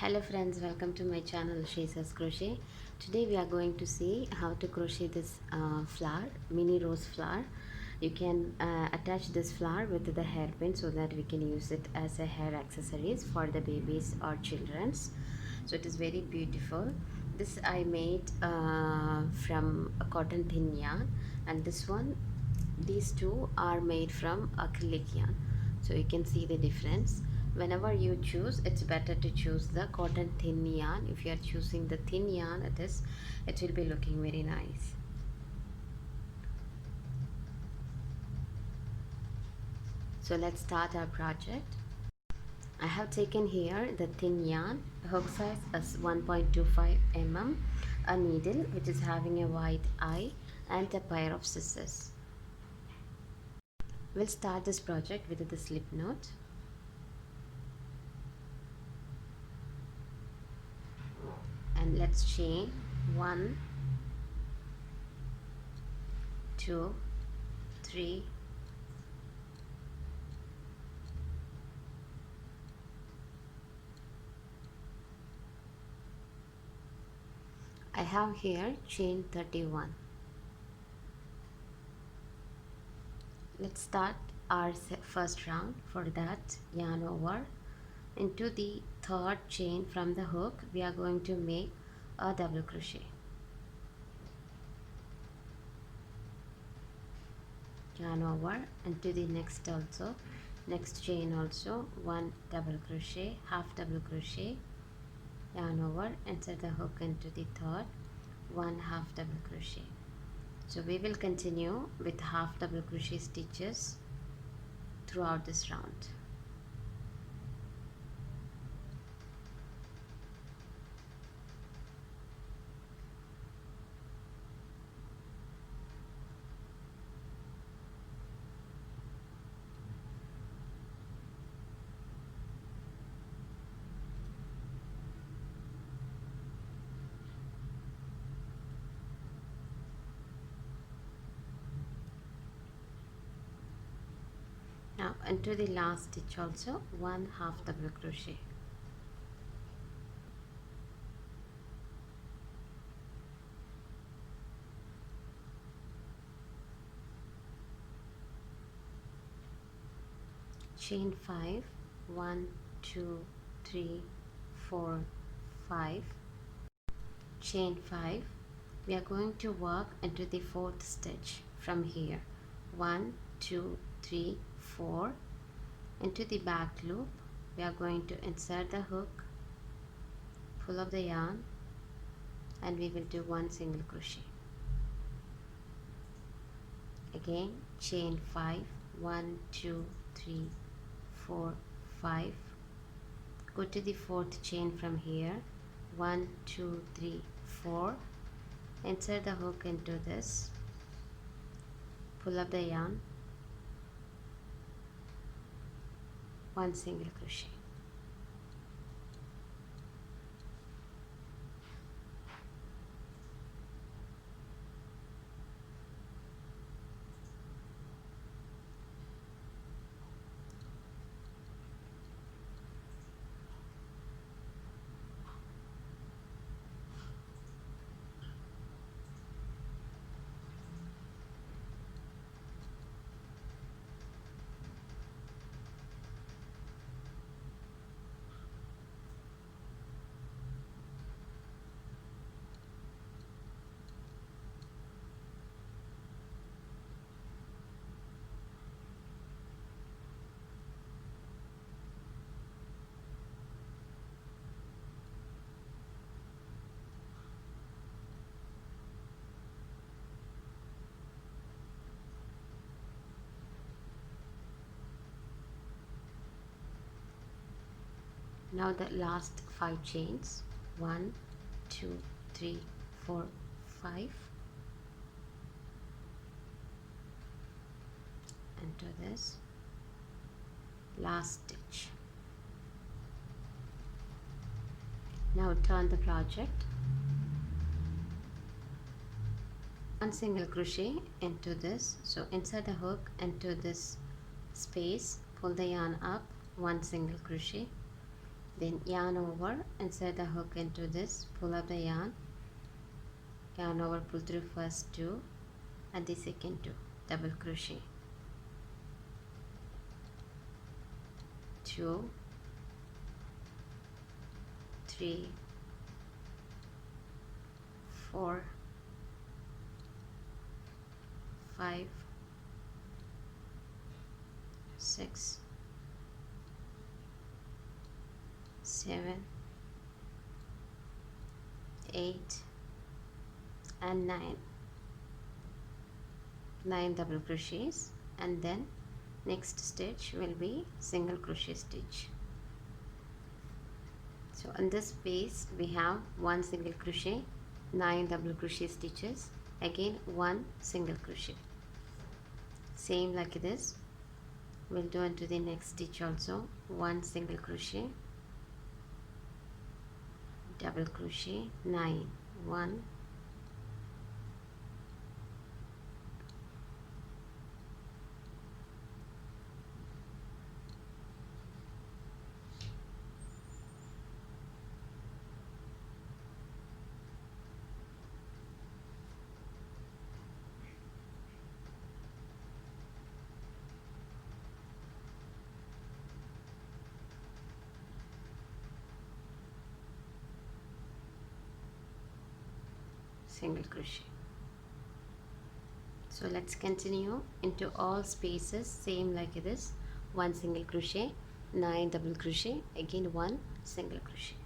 Hello friends, welcome to my channel Shaisa's Crochet. Today we are going to see how to crochet this flower, mini rose flower. You can attach this flower with the hairpin so that we can use it as a hair accessories for the babies or children's. So it is very beautiful. This I made from a cotton thin yarn, and these two are made from acrylic yarn. So you can see the difference. Whenever you choose, it's better to choose the cotton thin yarn. If you are choosing the thin yarn, it will be looking very nice. So let's start our project. I have taken here the thin yarn, hook size is 1.25 mm, a needle which is having a white eye, and a pair of scissors. We'll start this project with the slip knot. And let's chain 1, 2, 3, 4. I have here chain 31. Let's start our first round. For that, yarn over into the third chain from the hook. We are going to make a double crochet. Yarn over into the next chain also, 1 double crochet, half double crochet, yarn over, insert the hook into the third, 1 half double crochet. So we will continue with half double crochet stitches throughout this round. Now into the last stitch also, 1 half double crochet. Chain 5, 1, 2, 3, 4, 5. Chain 5. We are going to work into the fourth stitch from here. 1, 2, 3, 4. Into the back loop, we are going to insert the hook, pull up the yarn, and we will do 1 single crochet. Again, chain 5, 1, 2, 3, 4, 5. Go to the fourth chain from here, 1, 2, 3, 4. Insert the hook into this, pull up the yarn, 1 single crochet. Now the last 5 chains, 1, 2, 3, 4, 5. Into this last stitch. Now turn the project, 1 single crochet into this. So insert the hook into this space, pull the yarn up, 1 single crochet, Then yarn over, insert the hook into this, pull up the yarn over, pull through first 2 and the second 2, double crochet, 2, 3, 4, 5, 6, 7, 8 and 9 double crochets, and then next stitch will be single crochet stitch. So on this space we have 1 single crochet, 9 double crochet stitches, again 1 single crochet. Same like this we'll do into the next stitch also. 1 single crochet, double crochet, 9, 1, single crochet. So let's continue into all spaces same like this. 1 single crochet, 9 double crochet, again 1 single crochet.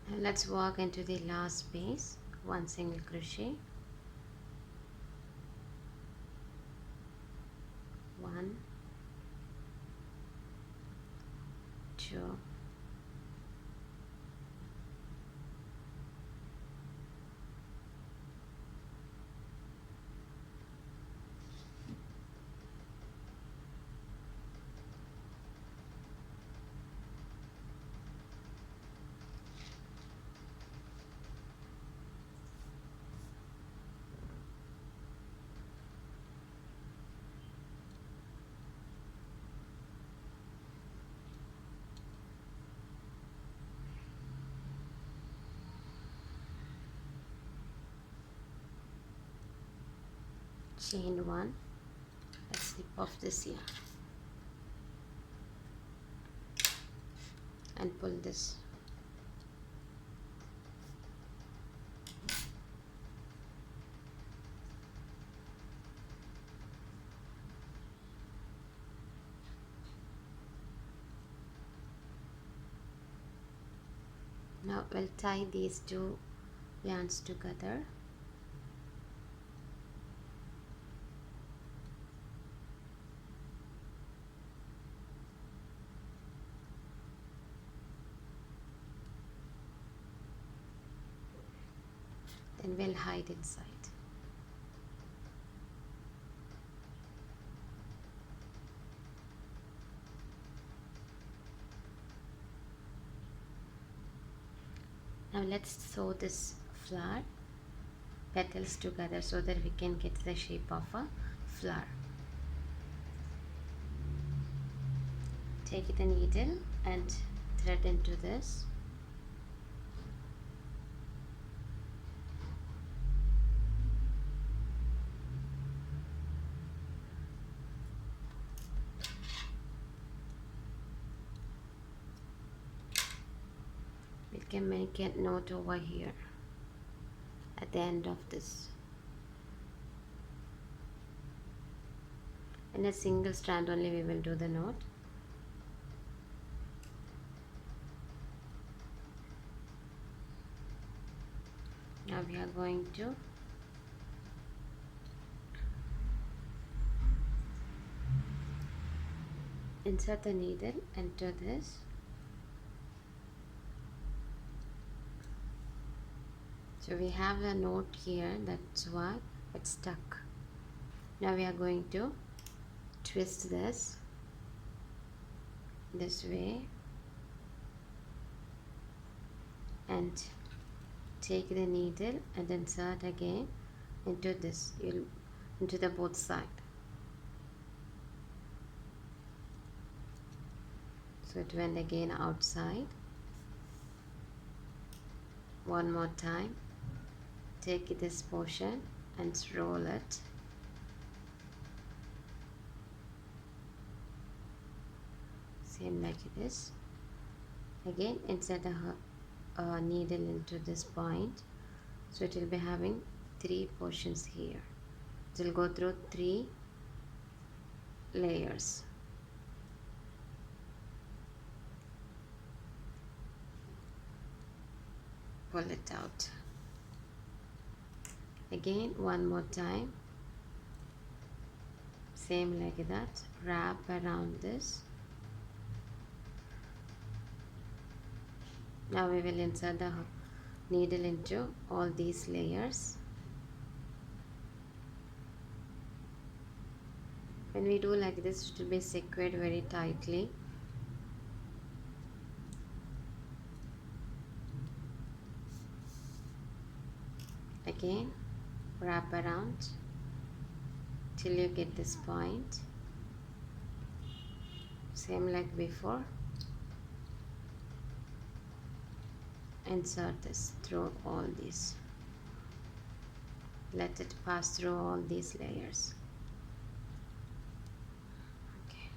Now let's walk into the last space. 1 single crochet, 1, 2, chain 1. Let's slip off this yarn and pull this. Now we'll tie these 2 yarns together. Then we'll hide inside. Now let's sew this flower petals together so that we can get the shape of a flower. Take the needle and thread into this. We can make a knot over here at the end of this. In a single strand only we will do the knot. Now we are going to insert the needle into this. So we have a knot here, that's why it's stuck. Now we are going to twist this way and take the needle and insert again into this, into the both side. So it went again outside. One more time, take this portion and roll it. Same like this. Again insert a needle into this point, so it will be having 3 portions here. It will go through 3 layers. Pull it out. Again one more time, same like that, wrap around this. Now we will insert the needle into all these layers. When we do like this, it will be secured very tightly. Again wrap around till you get this point, same like before. Insert this through all these, let it pass through all these layers. Okay.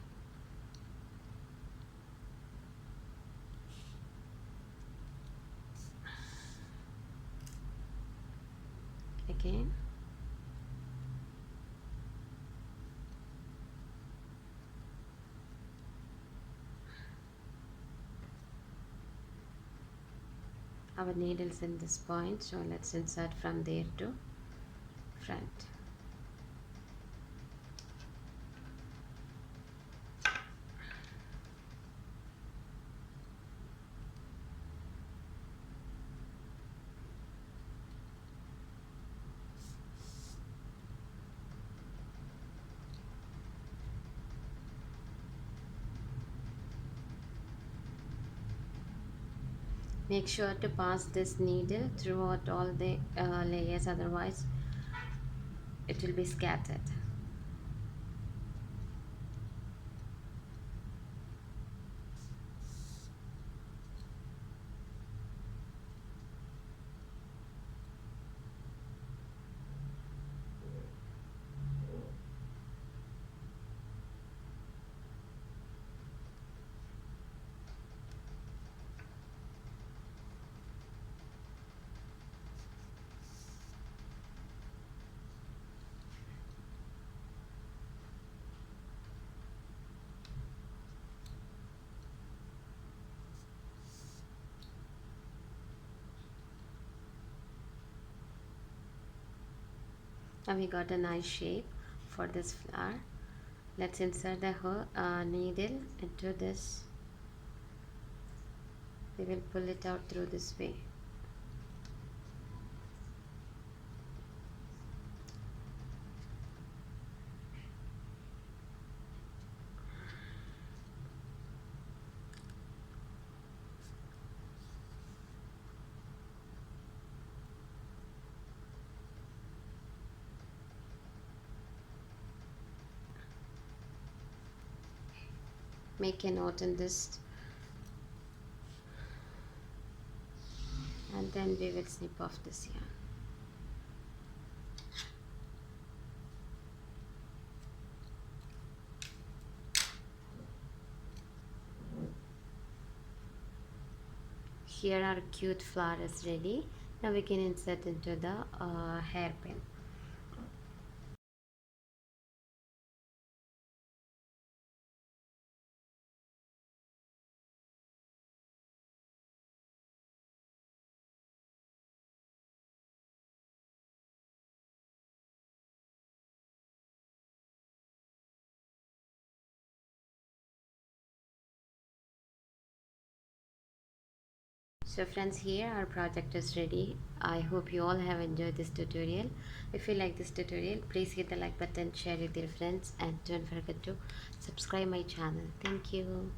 Again our needles in this point, so let's insert from there to front. Make sure to pass this needle throughout all the layers, otherwise it will be scattered. Now we got a nice shape for this flower. Let's insert the needle into this. We will pull it out through this way. Make a knot in this, and then we will snip off this yarn. Here our cute flower is ready. Now we can insert into the hairpin. So friends, here our project is ready. I hope you all have enjoyed this tutorial. If you like this tutorial, please hit the like button, share with your friends, and don't forget to subscribe my channel. Thank you.